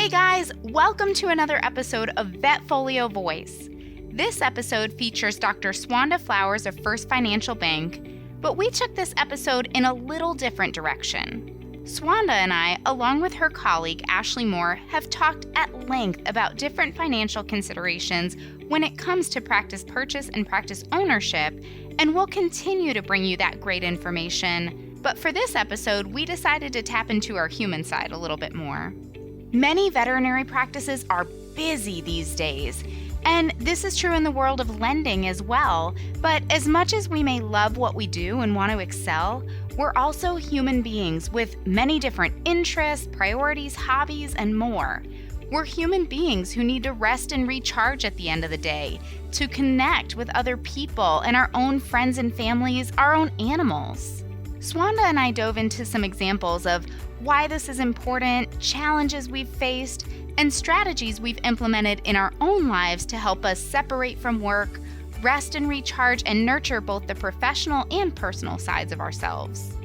Hey guys, welcome to another episode of VetFolio Voice. This episode features Dr. Schwanda Flowers of First Financial Bank, but we took this episode in a little different direction. Schwanda and I, along with her colleague Ashley Moore, have talked at length about different financial considerations when it comes to practice purchase and practice ownership, and we'll continue to bring you that great information. But for this episode, we decided to tap into our human side a little bit more. Many veterinary practices are busy these days, and this is true in the world of lending as well. But as much as we may love what we do and want to excel, we're also human beings with many different interests, priorities, hobbies, and more. We're human beings who need to rest and recharge at the end of the day, to connect with other people and our own friends and families, our own animals. Schwanda and I dove into some examples of why this is important, challenges we've faced, and strategies we've implemented in our own lives to help us separate from work, rest and recharge, and nurture both the professional and personal sides of ourselves.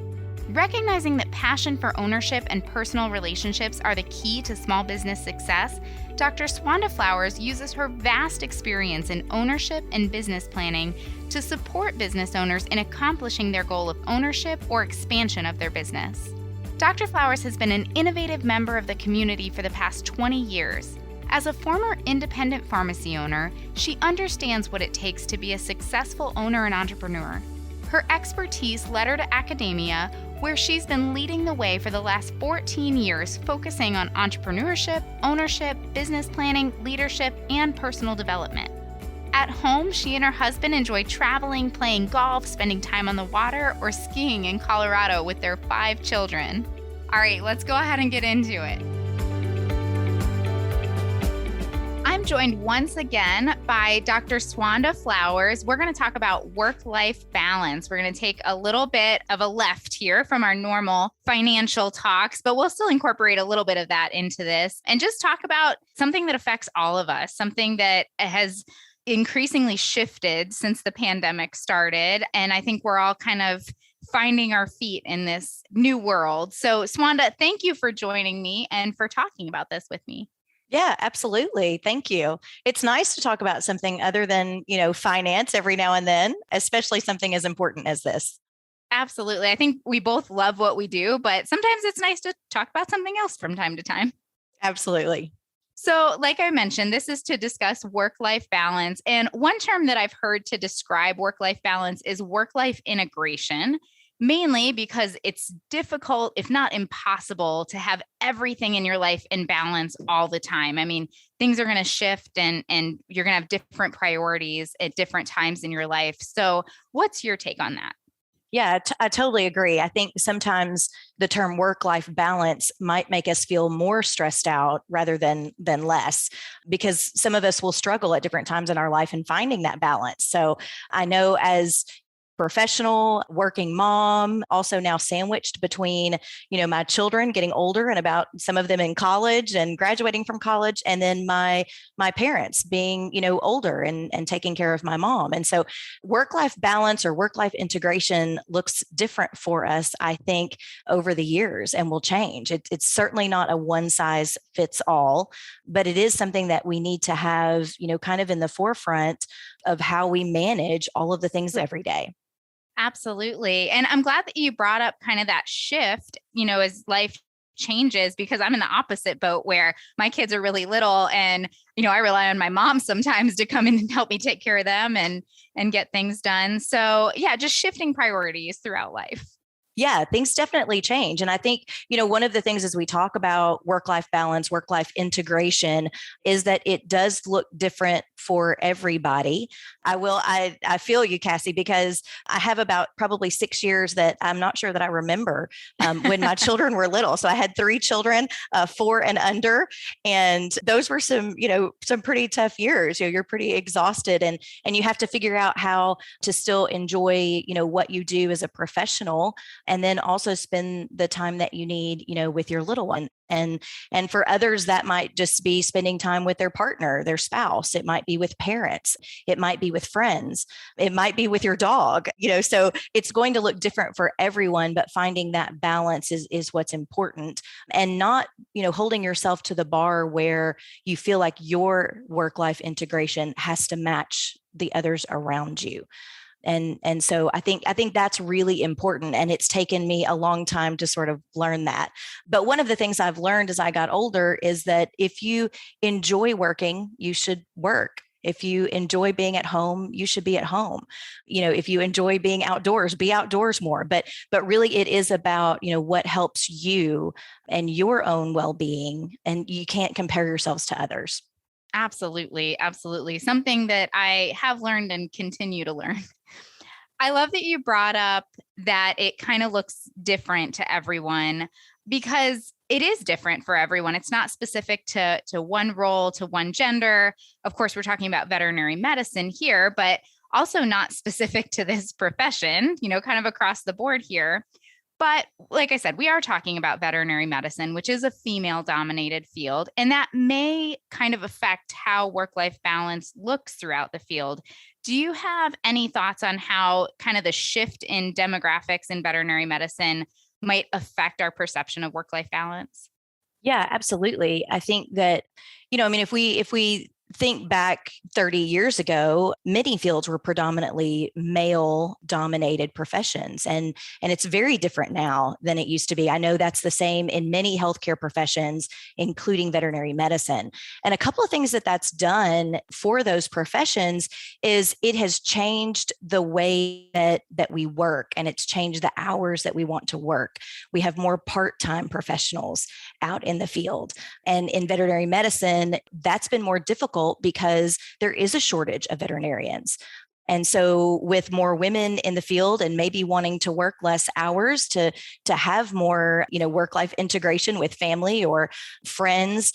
Recognizing that passion for ownership and personal relationships are the key to small business success, Dr. Schwanda Flowers uses her vast experience in ownership and business planning to support business owners in accomplishing their goal of ownership or expansion of their business. Dr. Flowers has been an innovative member of the community for the past 20 years. As a former independent pharmacy owner, she understands what it takes to be a successful owner and entrepreneur. Her expertise led her to academia, where she's been leading the way for the last 14 years, focusing on entrepreneurship, ownership, business planning, leadership, and personal development. At home, she and her husband enjoy traveling, playing golf, spending time on the water, or skiing in Colorado with their 5 children. All right, let's go ahead and get into it. I'm joined once again by Dr. Schwanda Flowers. We're going to talk about work-life balance. We're going to take a little bit of a left here from our normal financial talks, but we'll still incorporate a little bit of that into this and just talk about something that affects all of us, something that has increasingly shifted since the pandemic started. And I think we're all kind of finding our feet in this new world. So Schwanda, thank you for joining me and for talking about this with me. Yeah, absolutely. Thank you. It's nice to talk about something other than, finance every now and then, especially something as important as this. Absolutely. I think we both love what we do, but sometimes it's nice to talk about something else from time to time. Absolutely. So like I mentioned, this is to discuss work-life balance. And one term that I've heard to describe work-life balance is work-life integration, mainly because it's difficult, if not impossible, to have everything in your life in balance all the time. I mean, things are going to shift and you're going to have different priorities at different times in your life. So what's your take on that? Yeah, I totally agree. I think sometimes the term work-life balance might make us feel more stressed out rather than less, because some of us will struggle at different times in our life in finding that balance. So I know as professional working mom, also now sandwiched between, my children getting older and about some of them in college and graduating from college, and then my parents being, older and taking care of my mom. And so work-life balance or work-life integration looks different for us, I think, over the years and will change. It's certainly not a one size fits all, but it is something that we need to have, kind of in the forefront of how we manage all of the things every day. Absolutely. And I'm glad that you brought up kind of that shift, as life changes, because I'm in the opposite boat where my kids are really little and, I rely on my mom sometimes to come in and help me take care of them and get things done. So yeah, just shifting priorities throughout life. Yeah, things definitely change. And I think, one of the things as we talk about work-life balance, work-life integration, is that it does look different for everybody. I feel you, Cassie, because I have about probably 6 years that I'm not sure that I remember when my children were little. So I had 3 children, 4 and under, and those were some pretty tough years. You're pretty exhausted and you have to figure out how to still enjoy, what you do as a professional and then also spend the time that you need, with your little one. And for others, that might just be spending time with their partner, their spouse. It might be with parents. It might be with friends. It might be with your dog, so it's going to look different for everyone, but finding that balance is what's important, and not, holding yourself to the bar where you feel like your work-life integration has to match the others around you. And so I think that's really important. And it's taken me a long time to sort of learn that. But one of the things I've learned as I got older is that if you enjoy working, you should work. If you enjoy being at home, you should be at home. If you enjoy being outdoors, be outdoors more. But really it is about, what helps you and your own well-being. And you can't compare yourselves to others. Absolutely. Absolutely. Something that I have learned and continue to learn. I love that you brought up that it kind of looks different to everyone, because it is different for everyone. It's not specific to one role, to one gender. Of course, we're talking about veterinary medicine here, but also not specific to this profession, kind of across the board here. But like I said, we are talking about veterinary medicine, which is a female-dominated field, and that may kind of affect how work-life balance looks throughout the field. Do you have any thoughts on how kind of the shift in demographics in veterinary medicine might affect our perception of work-life balance? Yeah, absolutely. I think that, if we think back 30 years ago, many fields were predominantly male dominated professions. And it's very different now than it used to be. I know that's the same in many healthcare professions, including veterinary medicine. And a couple of things that's done for those professions is it has changed the way that we work, and it's changed the hours that we want to work. We have more part-time professionals out in the field. And in veterinary medicine, that's been more difficult because there is a shortage of veterinarians. And so with more women in the field and maybe wanting to work less hours to have more, work-life integration with family or friends,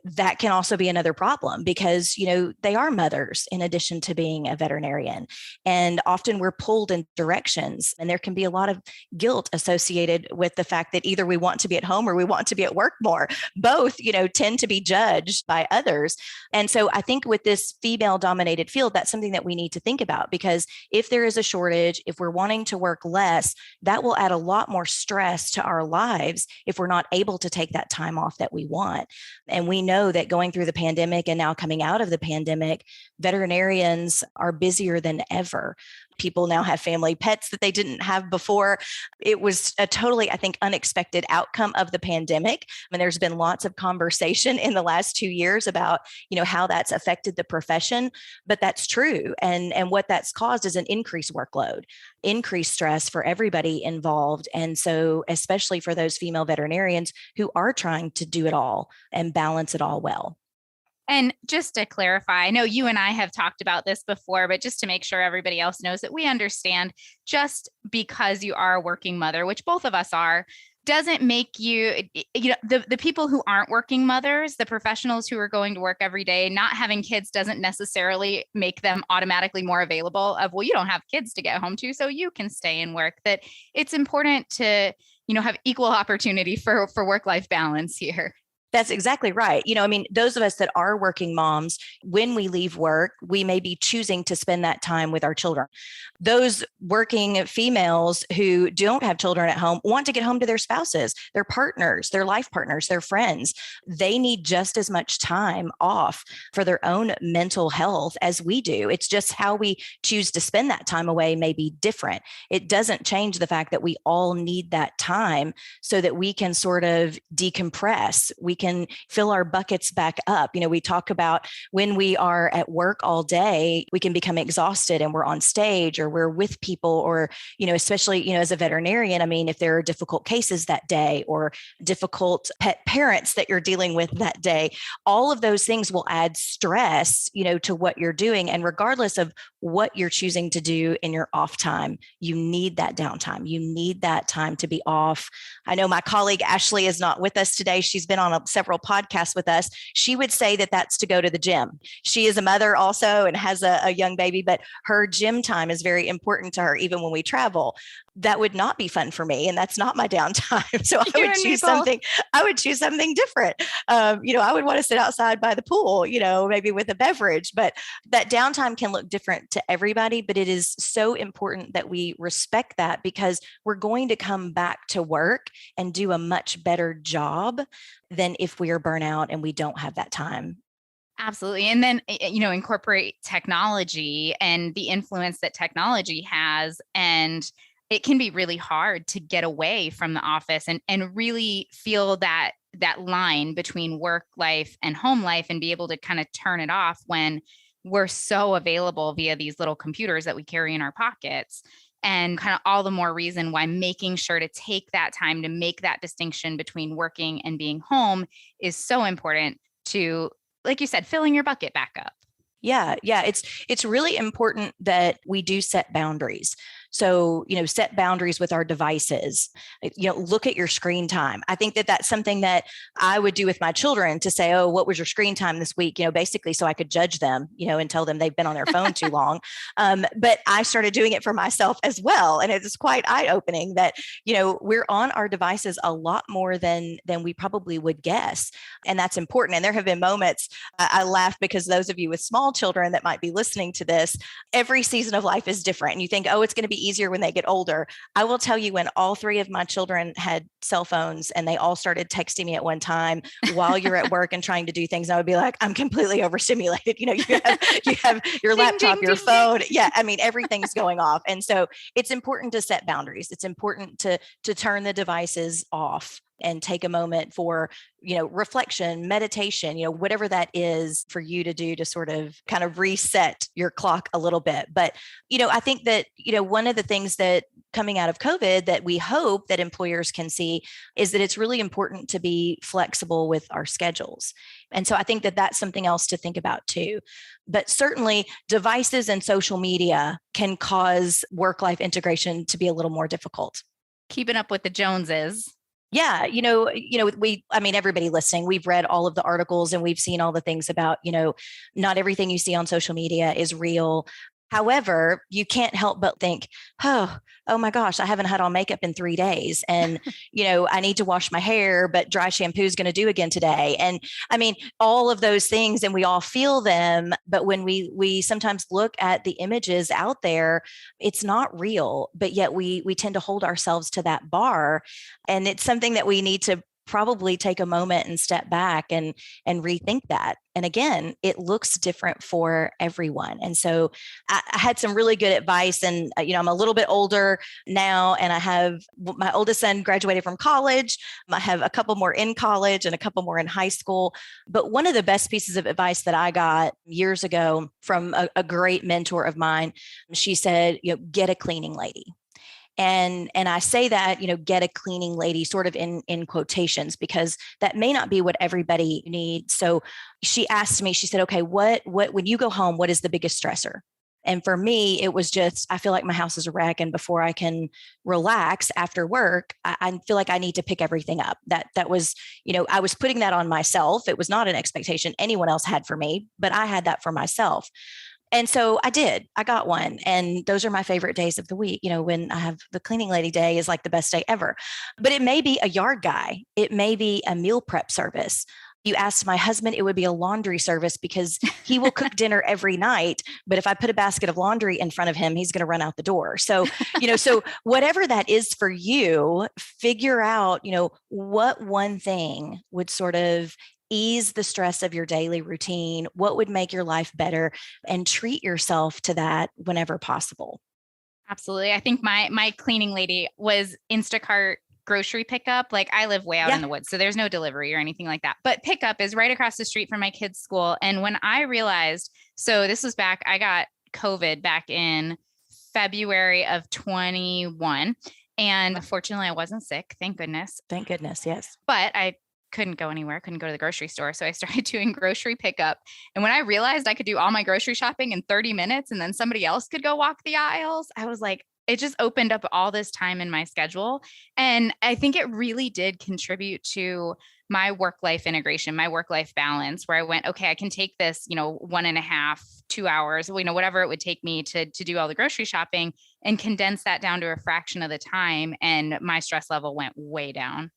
that can also be another problem because, they are mothers in addition to being a veterinarian. And often we're pulled in directions, and there can be a lot of guilt associated with the fact that either we want to be at home or we want to be at work more. Both, tend to be judged by others. And so I think with this female-dominated field, that's something that we need to think about, because if there is a shortage, if we're wanting to work less, that will add a lot more stress to our lives if we're not able to take that time off that we want. And we know that going through the pandemic and now coming out of the pandemic, veterinarians are busier than ever. People now have family pets that they didn't have before. It was a totally, I think, unexpected outcome of the pandemic. I mean, there's been lots of conversation in the last 2 years about, how that's affected the profession, but that's true. And what that's caused is an increased workload, increased stress for everybody involved. And so, especially for those female veterinarians who are trying to do it all and balance it all well. And just to clarify, I know you and I have talked about this before, but just to make sure everybody else knows that we understand, just because you are a working mother, which both of us are, doesn't make you, the people who aren't working mothers, the professionals who are going to work every day, not having kids doesn't necessarily make them automatically more available of, well, you don't have kids to get home to, so you can stay and work. That it's important to, have equal opportunity for work-life balance here. That's exactly right. Those of us that are working moms, when we leave work, we may be choosing to spend that time with our children. Those working females who don't have children at home want to get home to their spouses, their partners, their life partners, their friends. They need just as much time off for their own mental health as we do. It's just how we choose to spend that time away may be different. It doesn't change the fact that we all need that time so that we can sort of decompress. We can fill our buckets back up. We talk about when we are at work all day, we can become exhausted and we're on stage or we're with people or, especially, as a veterinarian, if there are difficult cases that day or difficult pet parents that you're dealing with that day, all of those things will add stress, to what you're doing. And regardless of what you're choosing to do in your off time, you need that downtime. You need that time to be off. I know my colleague Ashley is not with us today. She's been on several podcasts with us. She would say that that's to go to the gym. She is a mother also and has a young baby, but her gym time is very important to her, even when we travel. that would not be fun for me. And that's not my downtime. So I would choose something different. I would want to sit outside by the pool, maybe with a beverage, but that downtime can look different to everybody. But it is so important that we respect that, because we're going to come back to work and do a much better job than if we are burnout and we don't have that time. Absolutely. And then, incorporate technology and the influence that technology has. And it can be really hard to get away from the office and really feel that line between work life and home life, and be able to kind of turn it off when we're so available via these little computers that we carry in our pockets. And kind of all the more reason why making sure to take that time to make that distinction between working and being home is so important to, like you said, filling your bucket back up. Yeah. It's really important that we do set boundaries. So, set boundaries with our devices, look at your screen time. I think that that's something that I would do with my children, to say, oh, what was your screen time this week? Basically so I could judge them, and tell them they've been on their phone too long. But I started doing it for myself as well. And it's quite eye-opening that, we're on our devices a lot more than we probably would guess. And that's important. And there have been moments, I laugh because those of you with small children that might be listening to this, every season of life is different. And you think, oh, it's going to be easier when they get older. I will tell you, when all three of my children had cell phones and they all started texting me at one time while you're at work and trying to do things, I would be like, I'm completely overstimulated. You have your laptop, your phone. Yeah. I mean, everything's going off. And so it's important to set boundaries. It's important to turn the devices off and take a moment for, reflection, meditation, whatever that is for you to do to sort of kind of reset your clock a little bit. But, I think that, one of the things that coming out of COVID that we hope that employers can see is that it's really important to be flexible with our schedules. And so I think that that's something else to think about too. But certainly devices and social media can cause work-life integration to be a little more difficult. Keeping up with the Joneses. Yeah. Everybody listening, we've read all of the articles and we've seen all the things about, not everything you see on social media is real. However, you can't help but think, oh my gosh, I haven't had on makeup in 3 days. And, I need to wash my hair, but dry shampoo is going to do again today. And I mean, all of those things, and we all feel them. But when we sometimes look at the images out there, it's not real, but yet we tend to hold ourselves to that bar. And it's something that we need to probably take a moment and step back and rethink that. And again, it looks different for everyone. And so I had some really good advice, and, I'm a little bit older now, and I have my oldest son graduated from college. I have a couple more in college and a couple more in high school. But one of the best pieces of advice that I got years ago from a great mentor of mine, she said, get a cleaning lady. And I say that, get a cleaning lady sort of in quotations, because that may not be what everybody needs. So she asked me, she said, okay, what, when you go home, what is the biggest stressor? And for me, it was just, I feel like my house is a wreck. And before I can relax after work, I feel like I need to pick everything up. That was, I was putting that on myself. It was not an expectation anyone else had for me, but I had that for myself. And so I got one. And those are my favorite days of the week. When I have the cleaning lady day is like the best day ever. But it may be a yard guy. It may be a meal prep service. You asked my husband, it would be a laundry service, because he will cook dinner every night. But if I put a basket of laundry in front of him, he's going to run out the door. So, so whatever that is for you, figure out, what one thing would sort of ease the stress of your daily routine, what would make your life better, and treat yourself to that whenever possible. Absolutely. I think my cleaning lady was Instacart grocery pickup. Like, I live way out in the woods, so there's no delivery or anything like that. But pickup is right across the street from my kids' school. And when I realized, so this was I got COVID back in February of 21. And fortunately, I wasn't sick. Thank goodness. Thank goodness. Yes. But I couldn't go anywhere, couldn't go to the grocery store. So I started doing grocery pickup. And when I realized I could do all my grocery shopping in 30 minutes and then somebody else could go walk the aisles, I was like, it just opened up all this time in my schedule. And I think it really did contribute to my work-life integration, my work-life balance, where I went, okay, I can take this, 1.5, 2 hours, whatever it would take me to do all the grocery shopping and condense that down to a fraction of the time. And my stress level went way down.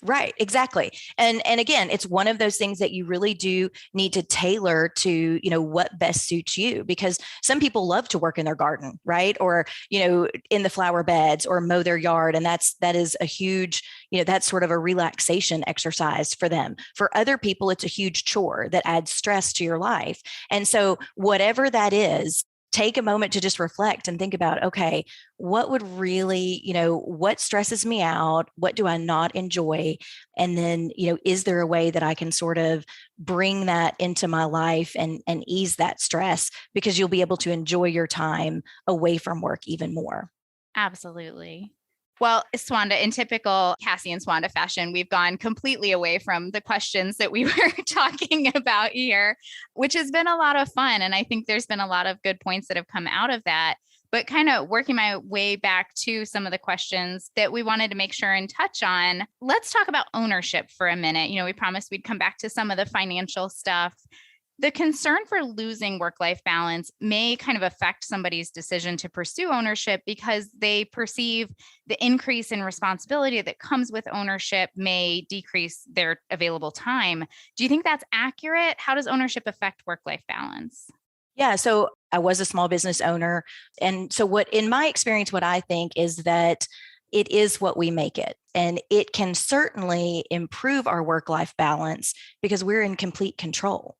Right, exactly. And again, it's one of those things that you really do need to tailor to, what best suits you, because some people love to work in their garden, right? Or, in the flower beds or mow their yard. And that is a huge, that's sort of a relaxation exercise for them. For other people, it's a huge chore that adds stress to your life. And so whatever that is, take a moment to just reflect and think about, okay, what would really, what stresses me out? What do I not enjoy? And then, is there a way that I can sort of bring that into my life and ease that stress, because you'll be able to enjoy your time away from work even more. Absolutely. Well, Schwanda, in typical Cassi and Schwanda fashion, we've gone completely away from the questions that we were talking about here, which has been a lot of fun. And I think there's been a lot of good points that have come out of that. But kind of working my way back to some of the questions that we wanted to make sure and touch on, let's talk about ownership for a minute. We promised we'd come back to some of the financial stuff. The concern for losing work-life balance may kind of affect somebody's decision to pursue ownership because they perceive the increase in responsibility that comes with ownership may decrease their available time. Do you think that's accurate? How does ownership affect work-life balance? Yeah. So I was a small business owner. And so in my experience, what I think is that it is what we make it. And it can certainly improve our work-life balance because we're in complete control.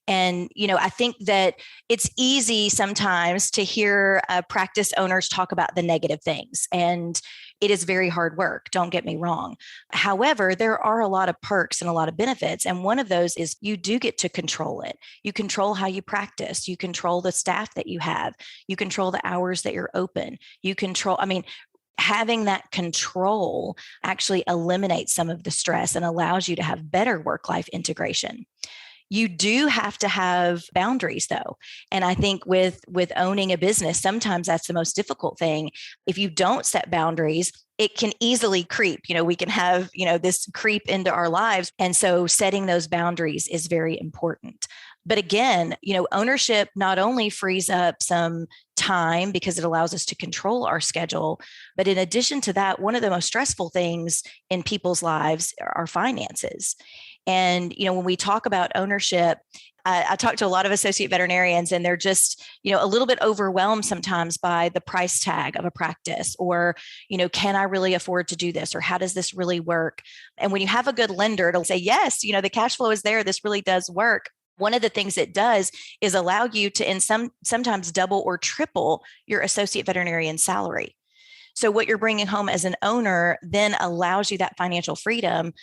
And, I think that it's easy sometimes to hear practice owners talk about the negative things, and it is very hard work. Don't get me wrong. However, there are a lot of perks and a lot of benefits. And one of those is you do get to control it. You control how you practice. You control the staff that you have. You control the hours that you're open. Having that control actually eliminates some of the stress and allows you to have better work-life integration. You do have to have boundaries, though. And I think with owning a business, sometimes that's the most difficult thing. If you don't set boundaries, it can easily creep. We can have, this creep into our lives. And so setting those boundaries is very important. But again, ownership not only frees up some time because it allows us to control our schedule, but in addition to that, one of the most stressful things in people's lives are finances. And, when we talk about ownership, I talk to a lot of associate veterinarians, and they're just, a little bit overwhelmed sometimes by the price tag of a practice, or, can I really afford to do this? Or how does this really work? And when you have a good lender, it'll say, yes, the cash flow is there. This really does work. One of the things it does is allow you to sometimes double or triple your associate veterinarian salary. So what you're bringing home as an owner then allows you that financial freedom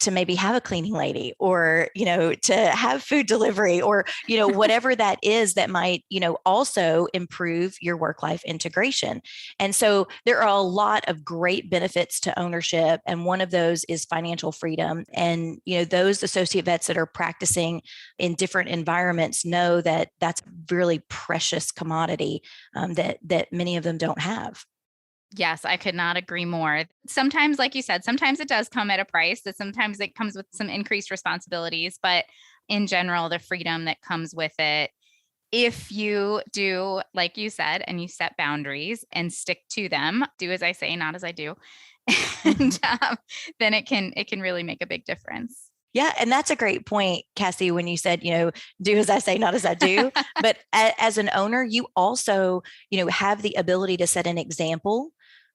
to maybe have a cleaning lady, or, to have food delivery, or, whatever that is that might, also improve your work-life integration. And so there are a lot of great benefits to ownership. And one of those is financial freedom. And, those associate vets that are practicing in different environments know that that's a really precious commodity that many of them don't have. Yes, I could not agree more. Sometimes, like you said, sometimes it does come at a price, that sometimes it comes with some increased responsibilities, but in general, the freedom that comes with it, if you do, like you said, and you set boundaries and stick to them, do as I say, not as I do, and then it can really make a big difference. Yeah. And that's a great point, Cassie, when you said, do as I say, not as I do. But as an owner, you also, have the ability to set an example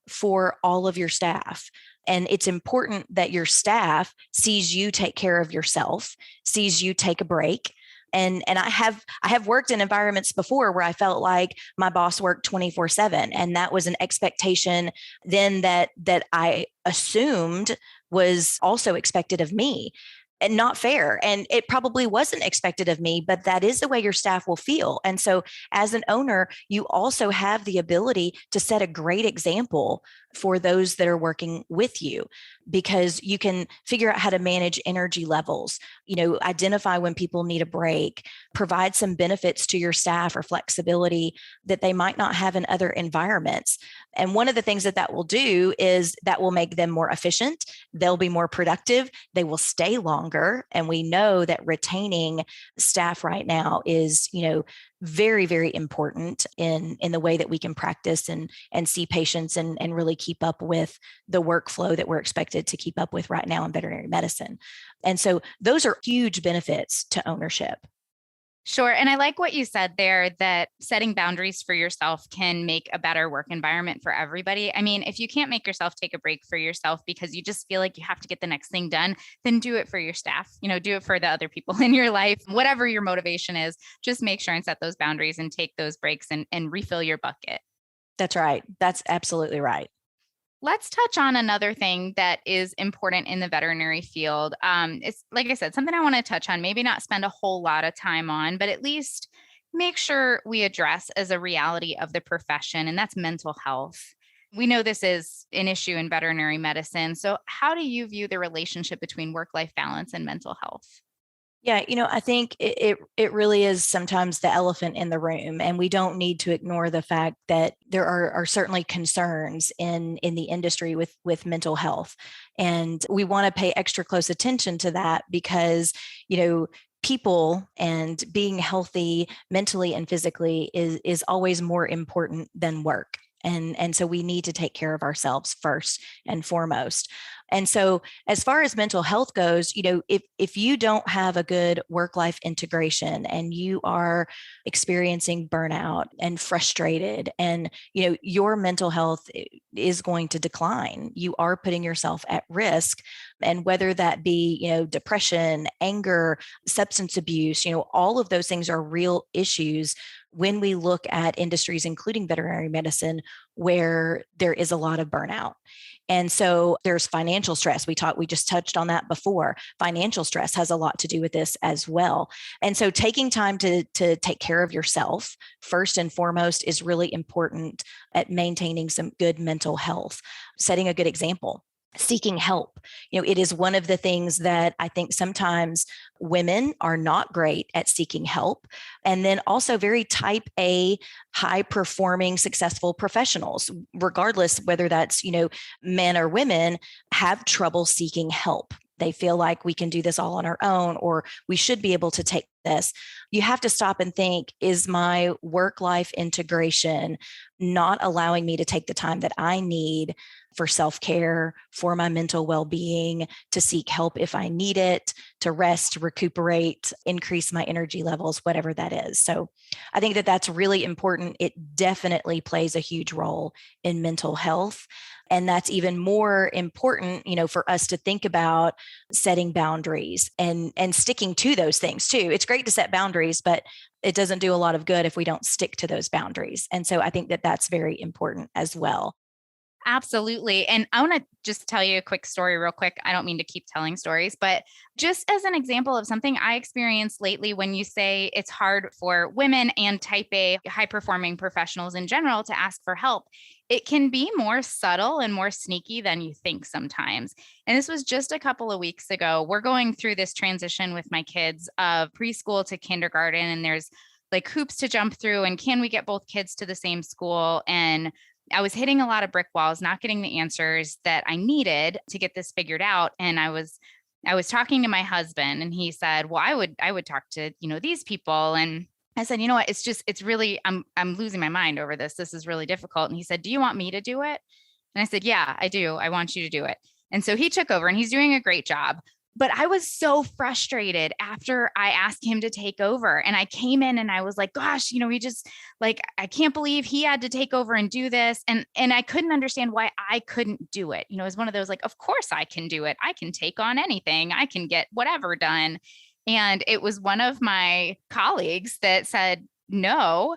for all of your staff. And it's important that your staff sees you take care of yourself, sees you take a break. And I have worked in environments before where I felt like my boss worked 24/7. And that was an expectation then that I assumed was also expected of me. and not fair. And it probably wasn't expected of me, but that is the way your staff will feel. And so, as an owner, you also have the ability to set a great example for those that are working with you, because you can figure out how to manage energy levels, identify when people need a break, provide some benefits to your staff or flexibility that they might not have in other environments. And one of the things that will do is that will make them more efficient. They'll be more productive. They will stay longer. And we know that retaining staff right now is, very, very important in the way that we can practice and see patients and really keep up with the workflow that we're expected to keep up with right now in veterinary medicine. And so those are huge benefits to ownership. Sure. And I like what you said there, that setting boundaries for yourself can make a better work environment for everybody. I mean, if you can't make yourself take a break for yourself because you just feel like you have to get the next thing done, then do it for your staff, do it for the other people in your life, whatever your motivation is, just make sure and set those boundaries and take those breaks and refill your bucket. That's right. That's absolutely right. Let's touch on another thing that is important in the veterinary field. It's, like I said, something I want to touch on, maybe not spend a whole lot of time on, but at least make sure we address as a reality of the profession, and that's mental health. We know this is an issue in veterinary medicine. So how do you view the relationship between work-life balance and mental health? Yeah, I think it really is sometimes the elephant in the room, and we don't need to ignore the fact that there are certainly concerns in the industry with mental health, and we want to pay extra close attention to that because people and being healthy mentally and physically is always more important than work. And so we need to take care of ourselves first and foremost. And so as far as mental health goes, if you don't have a good work-life integration and you are experiencing burnout and frustrated and, your mental health is going to decline, you are putting yourself at risk. And whether that be, depression, anger, substance abuse, all of those things are real issues when we look at industries, including veterinary medicine, where there is a lot of burnout. And so there's financial stress. We just touched on that before. Financial stress has a lot to do with this as well. And so taking time to take care of yourself first and foremost is really important at maintaining some good mental health, setting a good example. Seeking help. It is one of the things that I think sometimes women are not great at seeking help. And then also very type A, high performing, successful professionals, regardless whether that's, men or women, have trouble seeking help. They feel like we can do this all on our own, or we should be able to take this. You have to stop and think, is my work-life integration not allowing me to take the time that I need for self-care, for my mental well-being, to seek help if I need it, to rest, recuperate, increase my energy levels, whatever that is. So I think that that's really important. It definitely plays a huge role in mental health. And that's even more important, for us to think about setting boundaries and sticking to those things too. It's great to set boundaries, but it doesn't do a lot of good if we don't stick to those boundaries. And so I think that that's very important as well. Absolutely. And I want to just tell you a quick story real quick. I don't mean to keep telling stories, but just as an example of something I experienced lately, when you say it's hard for women and type A high performing professionals in general to ask for help, it can be more subtle and more sneaky than you think sometimes. And this was just a couple of weeks ago. We're going through this transition with my kids of preschool to kindergarten, and there's like hoops to jump through. And can we get both kids to the same school? And I was hitting a lot of brick walls, not getting the answers that I needed to get this figured out. And I was talking to my husband, and he said, well, I would talk to, these people. And I said, you know what, it's really, I'm losing my mind over this. This is really difficult. And he said, do you want me to do it? And I said, yeah, I do. I want you to do it. And so he took over, and he's doing a great job. But I was so frustrated after I asked him to take over. And I came in and I was like, gosh, he just I can't believe he had to take over and do this. And I couldn't understand why I couldn't do it. It was one of those of course I can do it. I can take on anything. I can get whatever done. And it was one of my colleagues that said, no,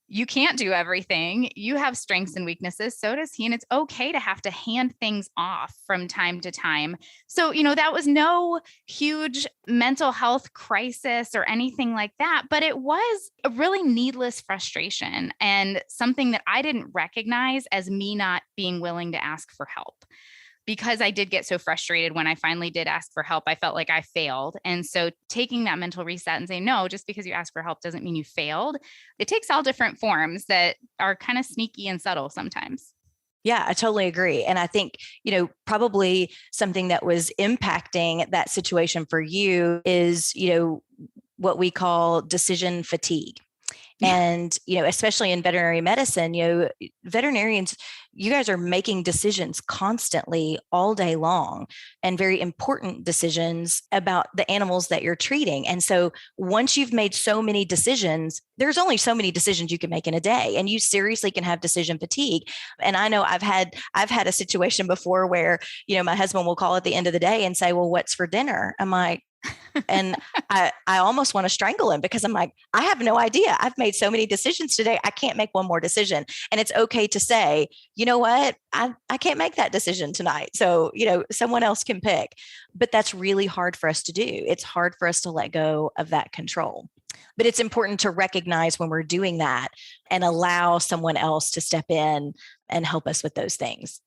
you can't do everything. You have strengths and weaknesses. So does he. And it's okay to have to hand things off from time to time. So, that was no huge mental health crisis or anything like that, but it was a really needless frustration and something that I didn't recognize as me not being willing to ask for help. Because I did get so frustrated when I finally did ask for help, I felt like I failed. And so taking that mental reset and saying, no, just because you ask for help doesn't mean you failed. It takes all different forms that are kind of sneaky and subtle sometimes. Yeah, I totally agree. And I think, probably something that was impacting that situation for you is, what we call decision fatigue. And, especially in veterinary medicine, veterinarians, you guys are making decisions constantly all day long, and very important decisions about the animals that you're treating. And so once you've made so many decisions, there's only so many decisions you can make in a day, and you seriously can have decision fatigue. And I know I've had a situation before where, my husband will call at the end of the day and say, well, what's for dinner? I'm like, and I almost want to strangle him, because I'm like, I have no idea. I've made so many decisions today. I can't make one more decision. And it's okay to say, you know what? I can't make that decision tonight. So, someone else can pick. But that's really hard for us to do. It's hard for us to let go of that control. But it's important to recognize when we're doing that and allow someone else to step in and help us with those things.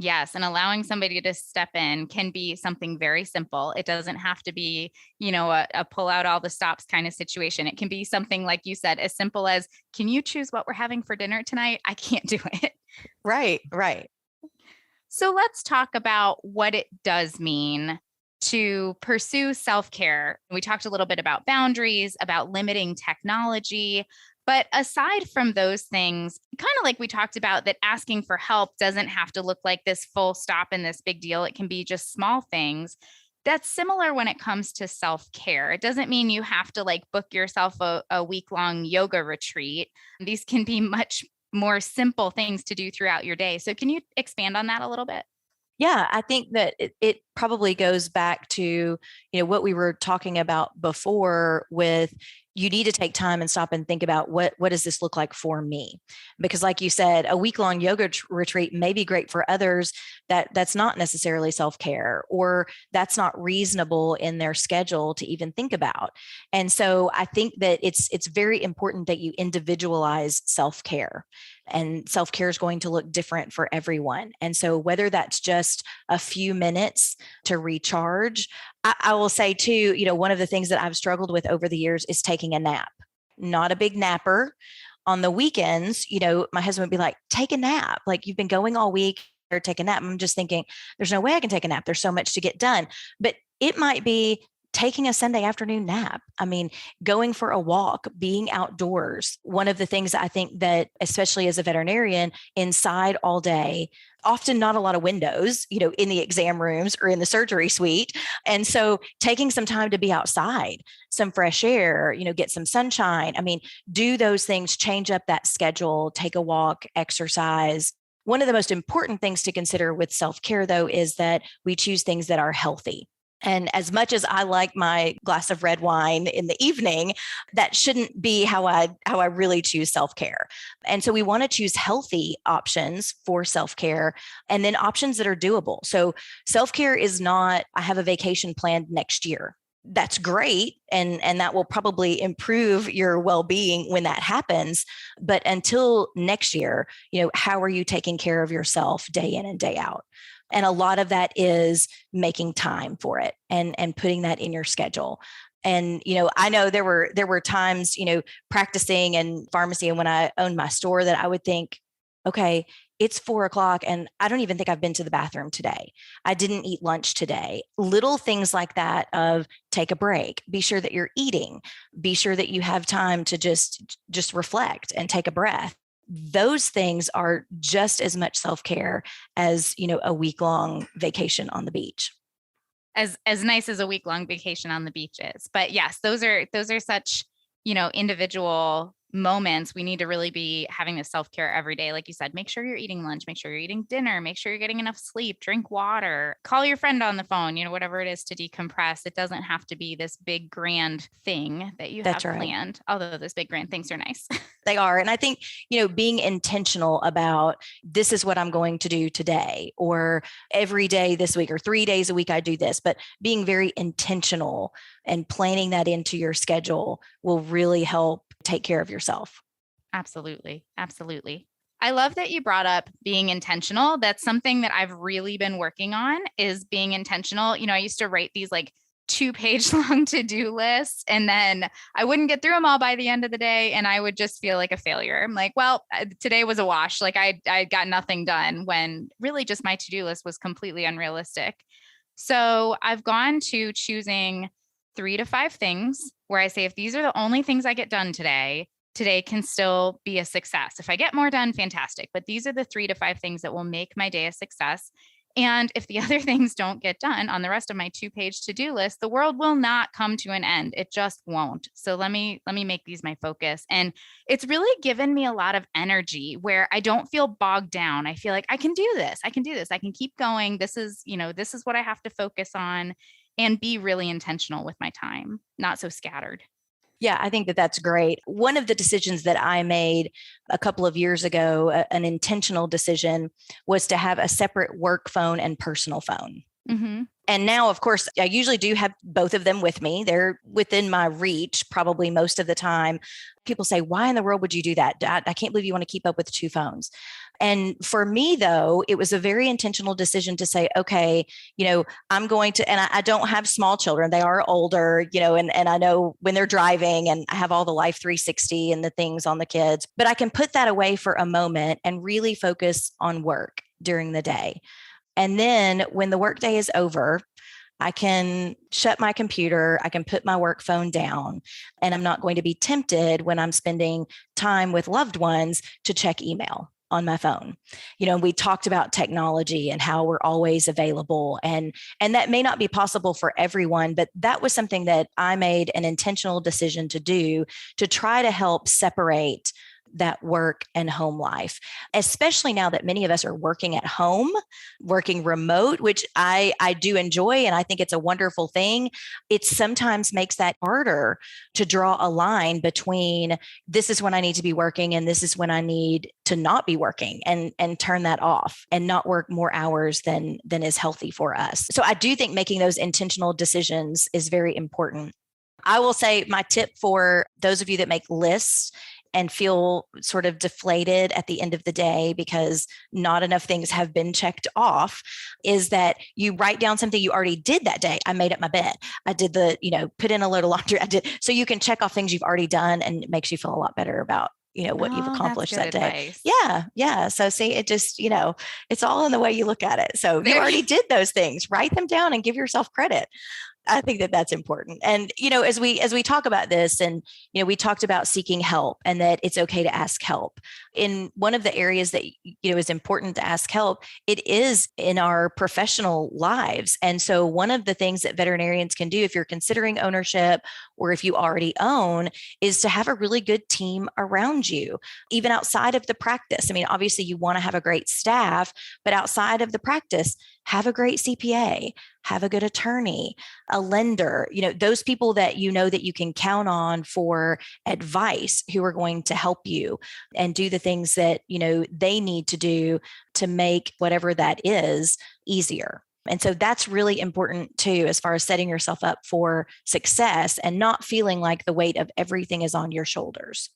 Yes. And allowing somebody to step in can be something very simple. It doesn't have to be, a pull out all the stops kind of situation. It can be something, like you said, as simple as, can you choose what we're having for dinner tonight? I can't do it. Right. So let's talk about what it does mean to pursue self-care. We talked a little bit about boundaries, about limiting technology. But aside from those things, kind of like we talked about, that asking for help doesn't have to look like this full stop and this big deal. It can be just small things. That's similar when it comes to self-care. It doesn't mean you have to book yourself a week-long yoga retreat. These can be much more simple things to do throughout your day. So can you expand on that a little bit? Yeah, I think that it probably goes back to, what we were talking about before with, you need to take time and stop and think about what does this look like for me? Because like you said, a week-long yoga retreat may be great for others. That's not necessarily self-care, or that's not reasonable in their schedule to even think about. And so I think that it's very important that you individualize self-care. And self-care is going to look different for everyone. And so whether that's just a few minutes to recharge, I will say too, one of the things that I've struggled with over the years is taking a nap. Not a big napper. On the weekends, my husband would be like, take a nap. Like, you've been going all week, or take a nap. I'm just thinking, there's no way I can take a nap. There's so much to get done. But it might be taking a Sunday afternoon nap. I mean, going for a walk, being outdoors. One of the things I think that, especially as a veterinarian, inside all day, often not a lot of windows, in the exam rooms or in the surgery suite. And so taking some time to be outside, some fresh air, get some sunshine. I mean, do those things, change up that schedule, take a walk, exercise. One of the most important things to consider with self-care, though, is that we choose things that are healthy. And as much as I like my glass of red wine in the evening, that shouldn't be how I really choose self-care. And so we want to choose healthy options for self-care, and then options that are doable. So self-care is not, I have a vacation planned next year. That's great. And that will probably improve your well-being when that happens. But until next year, how are you taking care of yourself day in and day out? And a lot of that is making time for it and putting that in your schedule. And, I know there were times, practicing in pharmacy and when I owned my store, that I would think, okay, it's 4:00 and I don't even think I've been to the bathroom today. I didn't eat lunch today. Little things like that of take a break, be sure that you're eating, be sure that you have time to just reflect and take a breath. Those things are just as much self-care as, a week-long vacation on the beach. As nice as a week-long vacation on the beach is. But yes, those are such, individual moments, we need to really be having this self-care every day. Like you said, make sure you're eating lunch, make sure you're eating dinner, make sure you're getting enough sleep, drink water, call your friend on the phone, whatever it is to decompress. It doesn't have to be this big grand thing that you That's have right. planned, although those big grand things are nice. They are. And I think, being intentional about this is what I'm going to do today, or every day this week, or 3 days a week, I do this, but being very intentional and planning that into your schedule will really help take care of yourself. Absolutely. Absolutely. I love that you brought up being intentional. That's something that I've really been working on, is being intentional. I used to write these like 2-page long to-do lists, and then I wouldn't get through them all by the end of the day. And I would just feel like a failure. I'm like, well, today was a wash. Like I got nothing done, when really just my to-do list was completely unrealistic. So I've gone to choosing 3 to 5 things where I say, if these are the only things I get done today can still be a success. If I get more done, fantastic. But these are the 3 to 5 things that will make my day a success. And if the other things don't get done on the rest of my 2-page to-do list, the world will not come to an end. It just won't. So let me make these my focus. And it's really given me a lot of energy, where I don't feel bogged down. I feel like I can do this. I can do this. I can keep going. This is what I have to focus on, and be really intentional with my time, not so scattered. Yeah, I think that that's great. One of the decisions that I made a couple of years ago, an intentional decision, was to have a separate work phone and personal phone. Mm-hmm. And now, of course, I usually do have both of them with me. They're within my reach probably most of the time. People say, why in the world would you do that? I can't believe you want to keep up with 2 phones. And for me, though, it was a very intentional decision to say, okay, I'm going to, and I don't have small children. They are older, and I know when they're driving, and I have all the Life 360 and the things on the kids, but I can put that away for a moment and really focus on work during the day. And then when the workday is over, I can shut my computer, I can put my work phone down, and I'm not going to be tempted when I'm spending time with loved ones to check email on my phone. We talked about technology and how we're always available, and that may not be possible for everyone, but that was something that I made an intentional decision to do, to try to help separate that work and home life, especially now that many of us are working at home, working remote, which I do enjoy. And I think it's a wonderful thing. It sometimes makes that harder to draw a line between this is when I need to be working and this is when I need to not be working, and turn that off and not work more hours than is healthy for us. So I do think making those intentional decisions is very important. I will say my tip for those of you that make lists and feel sort of deflated at the end of the day because not enough things have been checked off, is that you write down something you already did that day. I made up my bed. I did put in a load of laundry. So you can check off things you've already done, and it makes you feel a lot better about what you've accomplished that day. Advice. Yeah. So see, it just, it's all in the way you look at it. So you already did those things, write them down and give yourself credit. I think that that's important. And, as we talk about this, and, we talked about seeking help and that it's okay to ask help. In one of the areas that, is important to ask help, it is in our professional lives. And so one of the things that veterinarians can do, if you're considering ownership or if you already own, is to have a really good team around you, even outside of the practice. I mean, obviously you want to have a great staff, but outside of the practice, have a great CPA, have a good attorney, a lender, those people that that you can count on for advice, who are going to help you and do the things that, they need to do to make whatever that is easier. And so that's really important too, as far as setting yourself up for success and not feeling like the weight of everything is on your shoulders.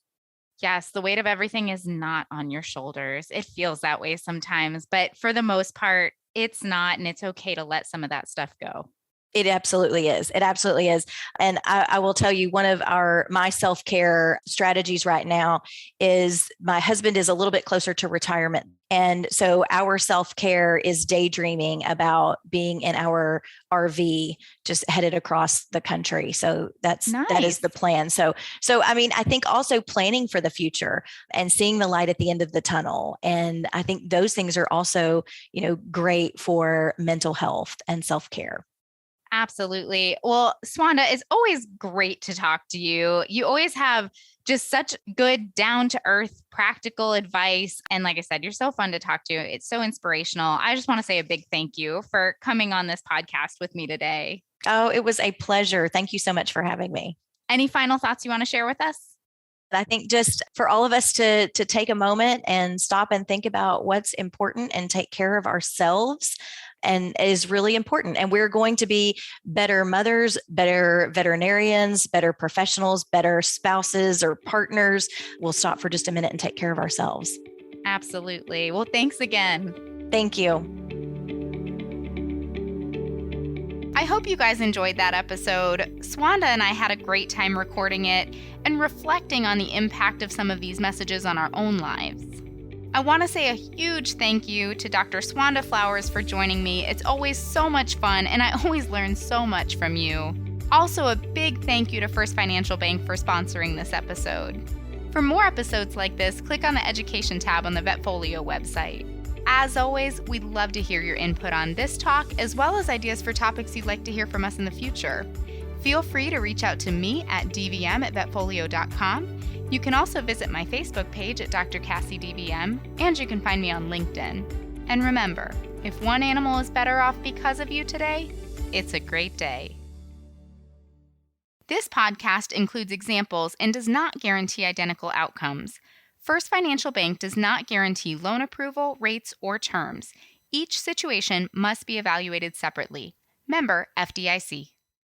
Yes, the weight of everything is not on your shoulders. It feels that way sometimes, but for the most part, it's not, and it's okay to let some of that stuff go. It absolutely is. It absolutely is. And I will tell you, one of my self-care strategies right now is my husband is a little bit closer to retirement. And so our self-care is daydreaming about being in our RV just headed across the country. So that is the plan. So I mean, I think also planning for the future and seeing the light at the end of the tunnel. And I think those things are also, great for mental health and self-care. Absolutely. Well, Schwanda, it's always great to talk to you. You always have just such good, down to earth, practical advice. And like I said, you're so fun to talk to. It's so inspirational. I just want to say a big thank you for coming on this podcast with me today. Oh, it was a pleasure. Thank you so much for having me. Any final thoughts you want to share with us? I think just for all of us to take a moment and stop and think about what's important and take care of ourselves and is really important. And we're going to be better mothers, better veterinarians, better professionals, better spouses or partners. We'll stop for just a minute and take care of ourselves. Absolutely. Well, thanks again. Thank you. I hope you guys enjoyed that episode. Schwanda and I had a great time recording it and reflecting on the impact of some of these messages on our own lives. I want to say a huge thank you to Dr. Schwanda Flowers for joining me. It's always so much fun, and I always learn so much from you. Also, a big thank you to First Financial Bank for sponsoring this episode. For more episodes like this, click on the Education tab on the VetFolio website. As always, we'd love to hear your input on this talk, as well as ideas for topics you'd like to hear from us in the future. Feel free to reach out to me at dvm@vetfolio.com. You can also visit my Facebook page at Dr. Cassi DVM, and you can find me on LinkedIn. And remember, if one animal is better off because of you today, it's a great day. This podcast includes examples and does not guarantee identical outcomes. First Financial Bank does not guarantee loan approval, rates, or terms. Each situation must be evaluated separately. Member FDIC.